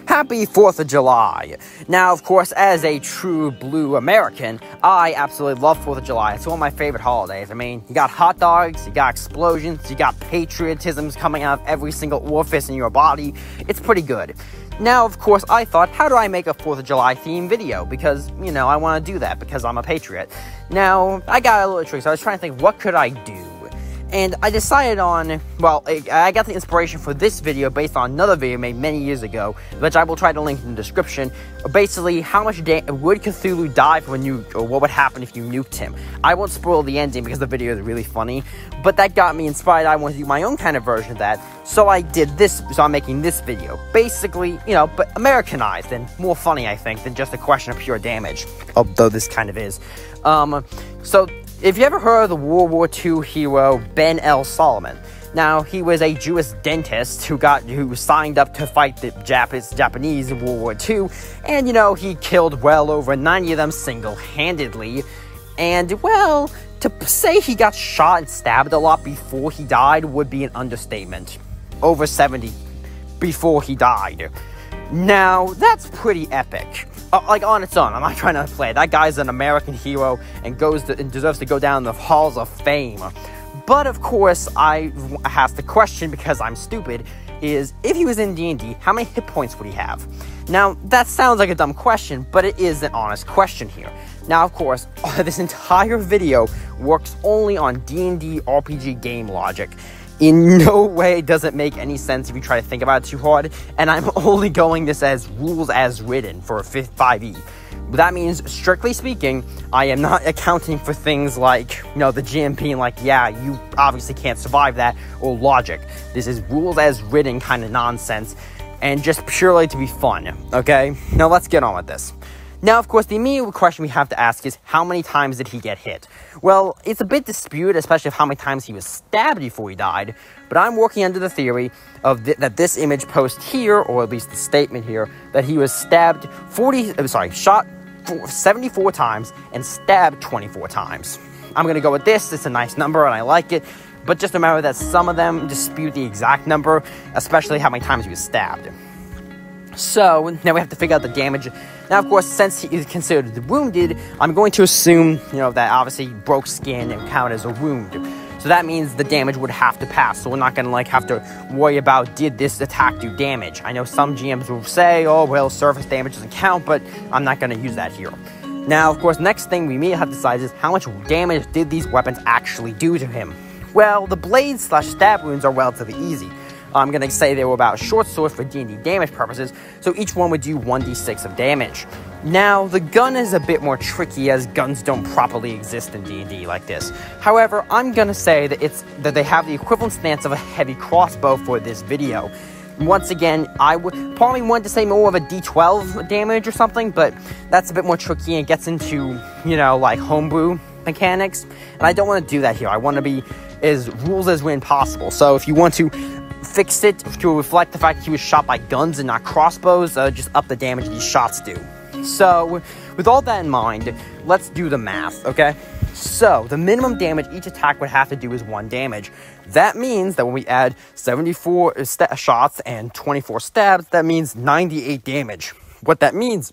Happy 4th of July! Now, of course, as a true blue American, I absolutely love 4th of July. It's one of my favorite holidays. I mean, you got hot dogs, you got explosions, you got patriotisms coming out of every single orifice in your body. It's pretty good. Now, of course, I thought, how do I make a 4th of July themed video? Because, you know, I want to do that because I'm a patriot. Now, I got a little trick, so I was trying to think, what could I do? And I decided on, well, I got the inspiration for this video based on another video made many years ago, which I will try to link in the description. Basically, how much would Cthulhu die from a nuke, or what would happen if you nuked him? I won't spoil the ending because the video is really funny, but that got me inspired. I wanted to do my own kind of version of that, so I did this, so I'm making this video. Basically, you know, but Americanized and more funny, I think, than just a question of pure damage, although this kind of is. So, if you ever heard of the World War II hero Ben L Salomon, now he was a Jewish dentist who signed up to fight the Japanese in World War II, and you know he killed well over 90 of them single-handedly. And well, to say he got shot and stabbed a lot before he died would be an understatement. Over 70 before he died. Now that's pretty epic. Like, on its own, I'm not trying to play. That guy's an American hero and deserves to go down in the halls of fame. But, of course, I asked the question, because I'm stupid, is, if he was in D&D, how many hit points would he have? Now, that sounds like a dumb question, but it is an honest question here. Now, of course, this entire video works only on D&D RPG game logic. In no way does it make any sense if you try to think about it too hard, and I'm only going this as rules as written for 5e. That means, strictly speaking, I am not accounting for things like, you know, the GM being like, yeah, you obviously can't survive that, or logic. This is rules as written kind of nonsense, and just purely to be fun, okay? Now let's get on with this. Now, of course, the immediate question we have to ask is, how many times did he get hit? Well, it's a bit disputed, especially of how many times he was stabbed before he died, but I'm working under the theory of that this image post here, or at least the statement here, that he was shot 74 times and stabbed 24 times. I'm going to go with this. It's a nice number and I like it, but just remember that some of them dispute the exact number, especially how many times he was stabbed. So, now we have to figure out the damage. Now, of course, since he is considered wounded, I'm going to assume, you know, that obviously broke skin and count as a wound. So that means the damage would have to pass. So we're not going to, like, have to worry about, did this attack do damage? I know some GMs will say, oh, well, surface damage doesn't count, but I'm not going to use that here. Now, of course, next thing we immediately have to decide is, how much damage did these weapons actually do to him? Well, the blades/stab wounds are relatively easy. I'm going to say they were about short sword for D&D damage purposes, so each one would do 1d6 of damage. Now, the gun is a bit more tricky, as guns don't properly exist in D&D like this. However, I'm going to say that they have the equivalent stance of a heavy crossbow for this video. Once again, I would probably want to say more of a d12 damage or something, but that's a bit more tricky and gets into, you know, like homebrew mechanics, and I don't want to do that here. I want to be as rules as written possible. So if you want to fix it to reflect the fact that he was shot by guns and not crossbows, just up the damage these shots do. So, with all that in mind, let's do the math, okay? So, the minimum damage each attack would have to do is 1 damage. That means that when we add 74 shots and 24 stabs, that means 98 damage. What that means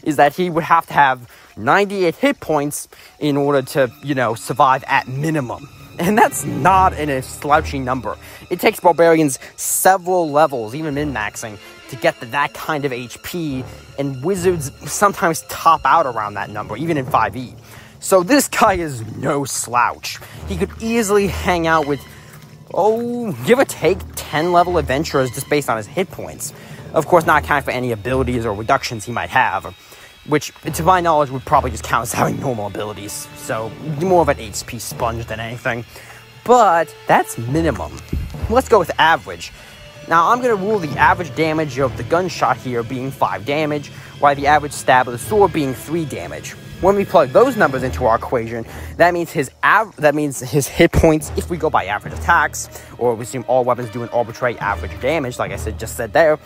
is that he would have to have 98 hit points in order to, you know, survive at minimum. And that's not a slouchy number. It takes barbarians several levels, even min-maxing, to get to that kind of HP, and wizards sometimes top out around that number, even in 5e. So this guy is no slouch. He could easily hang out with, give or take 10-level adventurers just based on his hit points. Of course, not accounting for any abilities or reductions he might have, which, to my knowledge, would probably just count as having normal abilities. So, more of an HP sponge than anything. But, that's minimum. Let's go with average. Now, I'm going to rule the average damage of the gunshot here being 5 damage, while the average stab of the sword being 3 damage. When we plug those numbers into our equation, that means his hit points, if we go by average attacks, or we assume all weapons do an arbitrary average damage, like I just said there,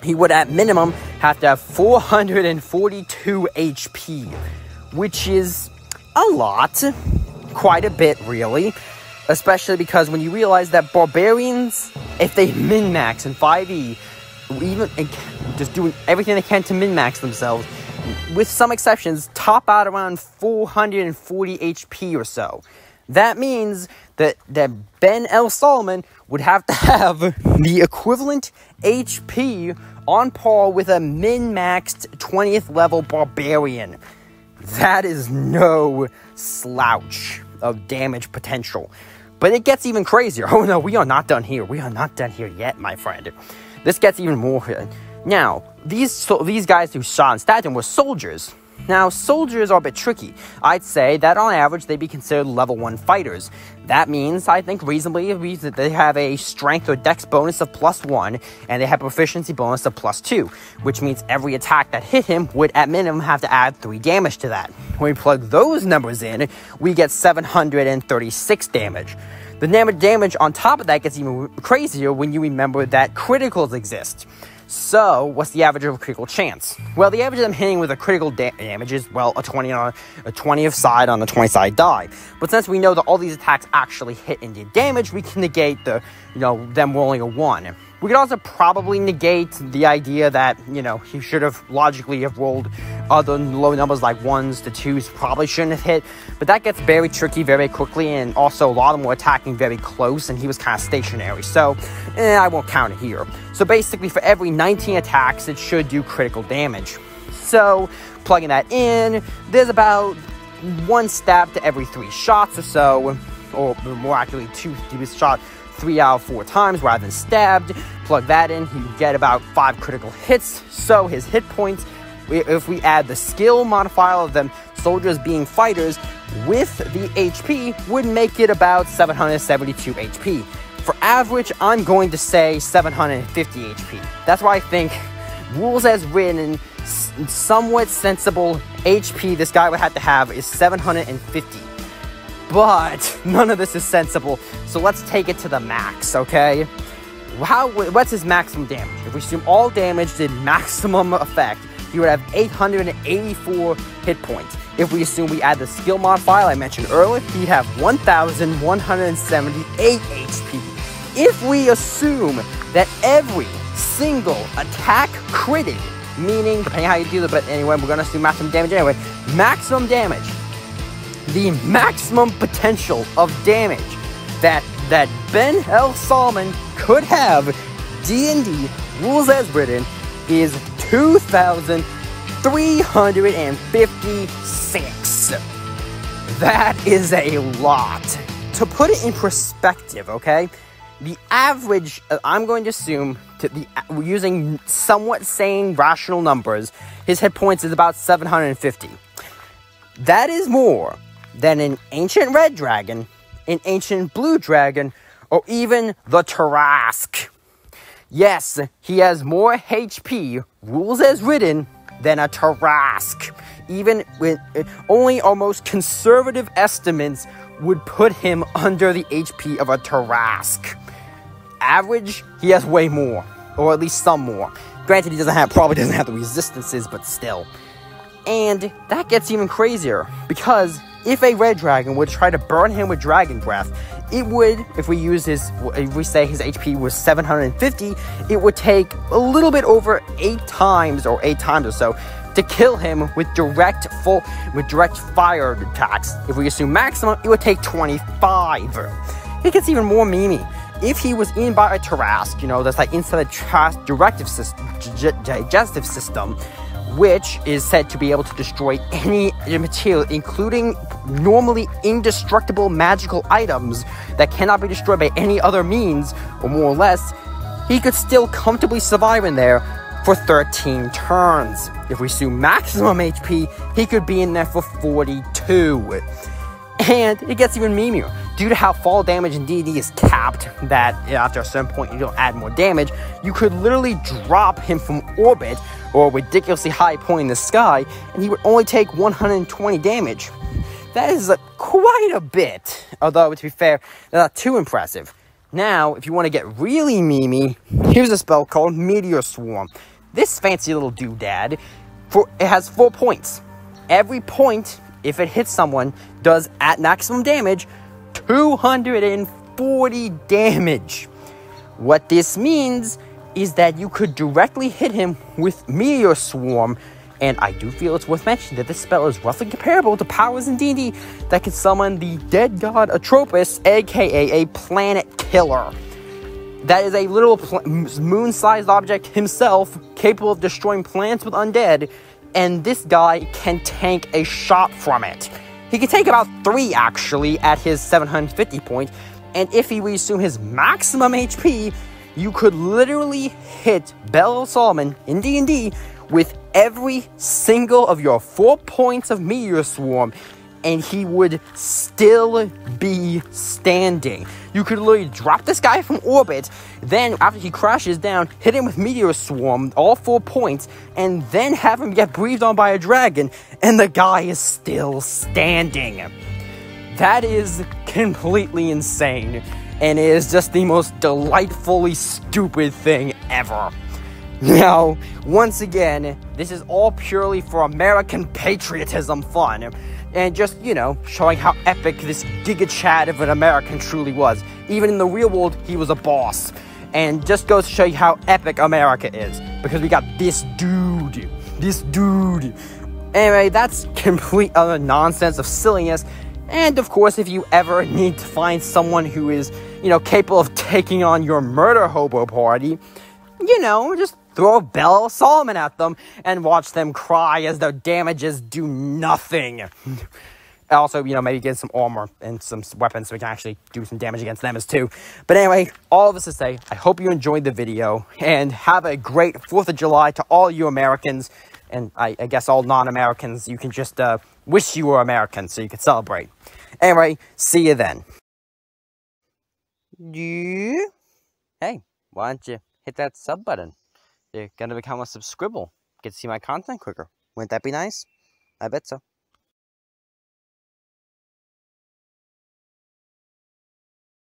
he would at minimum have to have 442 HP, which is a lot, quite a bit really, especially because when you realize that barbarians, if they min-max in 5e, even just doing everything they can to min-max themselves, with some exceptions, top out around 440 HP or so. That means that Ben L Salomon would have to have the equivalent HP on par with a min-maxed 20th level barbarian. That is no slouch of damage potential. But it gets even crazier. Oh no, we are not done here. We are not done here yet, my friend. This gets even more. Now, these guys who shot and stabbed him were soldiers. Now, soldiers are a bit tricky. I'd say that on average, they'd be considered level 1 fighters. That means, I think, reasonably, that they have a strength or dex bonus of +1, and they have proficiency bonus of +2, which means every attack that hit him would, at minimum, have to add 3 damage to that. When we plug those numbers in, we get 736 damage. The damage on top of that gets even crazier when you remember that criticals exist. So, what's the average of a critical chance? Well, the average of them hitting with a critical damage is, well, a 20th side on a 20-side die. But since we know that all these attacks actually hit and did damage, we can negate them rolling a 1. We could also probably negate the idea that, he should have logically have rolled other low numbers like 1s to 2s, probably shouldn't have hit. But that gets very tricky very quickly, and also a lot of them were attacking very close, and he was kind of stationary. So, I won't count it here. So basically, for every 19 attacks, it should do critical damage. So, plugging that in, there's about 1 stab to every 3 shots or so, or more accurately, 2 to be shot 3 out of 4 times rather than stabbed. Plug that in, you get about 5 critical hits. So his hit points, if we add the skill modifier of them soldiers being fighters with the HP, would make it about 772 HP. For average, I'm going to say 750 HP. That's why I think rules as written, somewhat sensible HP this guy would have to have is 750. But none of this is sensible, so let's take it to the max, okay? What's his maximum damage? If we assume all damage did maximum effect, he would have 884 hit points. If we assume we add the skill modifier I mentioned earlier, he'd have 1,178 HP. If we assume that every single attack critted, meaning, depending on how you do it, but anyway, we're going to assume maximum damage anyway, maximum damage, the maximum potential of damage that Ben L Salomon could have, D&D rules as written, is 2,356. That is a lot. To put it in perspective, okay, the average, I'm going to assume, using somewhat sane, rational numbers, his hit points is about 750. That is more than an ancient red dragon, an ancient blue dragon, or even the Tarrasque. Yes, he has more HP, rules as written, than a Tarrasque. Even with only our most conservative estimates would put him under the HP of a Tarrasque. Average, he has way more, or at least some more. Granted, he probably doesn't have the resistances, but still. And that gets even crazier, because if a red dragon would try to burn him with dragon breath, it would, if we say his HP was 750, it would take a little bit over 8 times or so to kill him with direct fire attacks. If we assume maximum, it would take 25. It gets even more memey. If he was eaten by a Tarrasque, that's like inside the digestive system, which is said to be able to destroy any material, including normally indestructible magical items that cannot be destroyed by any other means, or more or less, he could still comfortably survive in there for 13 turns. If we assume maximum HP, he could be in there for 42. And it gets even memeier. Due to how fall damage in D&D is capped, that after a certain point you don't add more damage, you could literally drop him from orbit or a ridiculously high point in the sky, and he would only take 120 damage. That is quite a bit, although to be fair, they're not too impressive. Now, if you want to get really memey, here's a spell called Meteor Swarm. This fancy little doodad, it has 4 points. Every point, if it hits someone, does at maximum damage 240 damage. What this means is that you could directly hit him with Meteor Swarm, and I do feel it's worth mentioning that this spell is roughly comparable to powers in D&D that can summon the dead god Atropos, aka a planet killer. That is a little moon-sized object himself, capable of destroying planets with undead, and this guy can tank a shot from it. He can take about 3, actually, at his 750 point, and if he resumes his maximum HP, you could literally hit L Salomon in D&D with every single of your 4 points of Meteor Swarm, and he would still be standing. You could literally drop this guy from orbit, then after he crashes down, hit him with Meteor Swarm, all 4 points, and then have him get breathed on by a dragon, and the guy is still standing. That is completely insane, and it is just the most delightfully stupid thing ever. Now, once again, this is all purely for American patriotism fun, and just, you know, showing how epic this Giga Chad of an American truly was. Even in the real world, he was a boss. And just goes to show you how epic America is, because we got this dude. Anyway, that's complete other nonsense of silliness. And of course, if you ever need to find someone who is, you know, capable of taking on your murder hobo party, you know, just throw L Salomon at them and watch them cry as their damages do nothing. Also, you know, maybe get some armor and some weapons so we can actually do some damage against them as too. But anyway, all of this to say, I hope you enjoyed the video, and have a great 4th of July to all you Americans, and I guess all non-Americans. You can just wish you were American so you could celebrate. Anyway, see you then. Yeah? Hey, why don't you hit that sub button? You're gonna become a subscribble. Get to see my content quicker. Wouldn't that be nice? I bet so.